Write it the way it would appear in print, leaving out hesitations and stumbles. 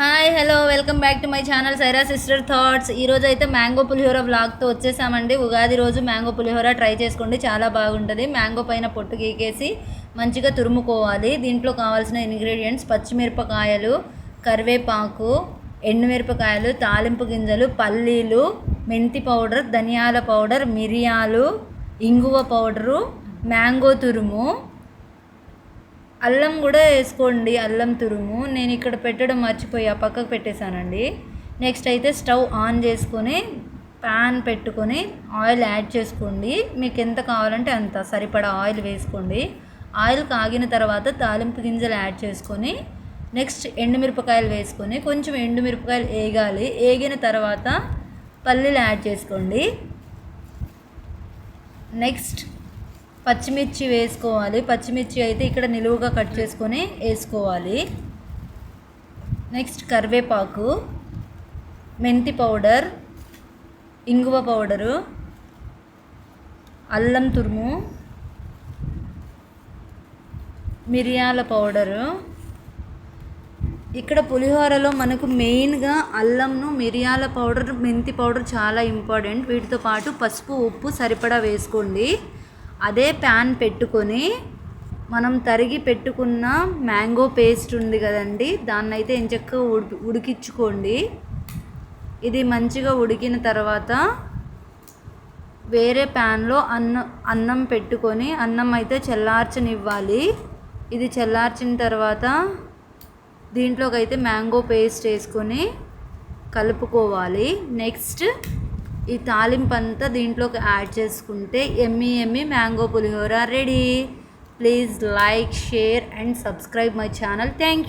Hi hello welcome back to my channel Saira sister thoughts. ఈరోజు అయితే mango పులిహోర వ్లాగ్తో వచ్చేసామండి. ఉగాది రోజు మ్యాంగో పులిహోర ట్రై చేసుకోండి, చాలా బాగుంటుంది. మ్యాంగో పైన పొట్టు గీకేసి మంచిగా తురుముకోవాలి. దీంట్లో కావాల్సిన ఇంగ్రీడియంట్స్ పచ్చిమిరపకాయలు, కరివేపాకు, ఎండుమిరపకాయలు, తాలింపు గింజలు, పల్లీలు, మెంతి పౌడర్, ధనియాల పౌడర్, మిరియాలు, ఇంగువ పౌడరు, మ్యాంగో తురుము, అల్లం కూడా వేసుకోండి, అల్లం తురుము. నేను ఇక్కడ పెట్టడం మర్చిపోయి పక్కకు పెట్టేశానండి. నెక్స్ట్ అయితే స్టవ్ ఆన్ చేసుకొని ప్యాన్ పెట్టుకొని ఆయిల్ యాడ్ చేసుకోండి. మీకు ఎంత కావాలంటే అంత సరిపడా ఆయిల్ వేసుకోండి. ఆయిల్ కాగిన తర్వాత తాలింపు గింజలు యాడ్ చేసుకొని నెక్స్ట్ ఎండుమిరపకాయలు వేసుకొని కొంచెం ఎండుమిరపకాయలు వేగాలి. వేగిన తర్వాత పల్లీలు యాడ్ చేసుకోండి. నెక్స్ట్ పచ్చిమిర్చి వేసుకోవాలి. పచ్చిమిర్చి అయితే ఇక్కడ నిలువుగా కట్ చేసుకొని వేసుకోవాలి. నెక్స్ట్ కరివేపాకు, మెంతి పౌడర్, ఇంగువ పౌడరు, అల్లం తురుము, మిరియాల పౌడరు. ఇక్కడ పులిహోరలో మనకు మెయిన్గా అల్లంను, మిరియాల పౌడర్, మెంతి పౌడర్ చాలా ఇంపార్టెంట్. వీటితో పాటు పసుపు, ఉప్పు సరిపడా వేసుకోండి. అదే ప్యాన్ పెట్టుకొని మనం తరిగి పెట్టుకున్న మ్యాంగో పేస్ట్ ఉంది కదండి, దాన్ని అయితే ఎంచక్కగా ఉడికించుకోండి. ఇది మంచిగా ఉడికిన తర్వాత వేరే ప్యాన్లో అన్నం పెట్టుకొని అన్నం అయితే చల్లార్చనివ్వాలి. ఇది చల్లార్చిన తర్వాత దీంట్లోకి అయితే మ్యాంగో పేస్ట్ వేసుకొని కలుపుకోవాలి. నెక్స్ట్ ఈ తాలింపు అంతా దీంట్లోకి యాడ్ చేసుకుంటే Emmy mango pulihora ready. Please like, share and subscribe my channel. Thank you.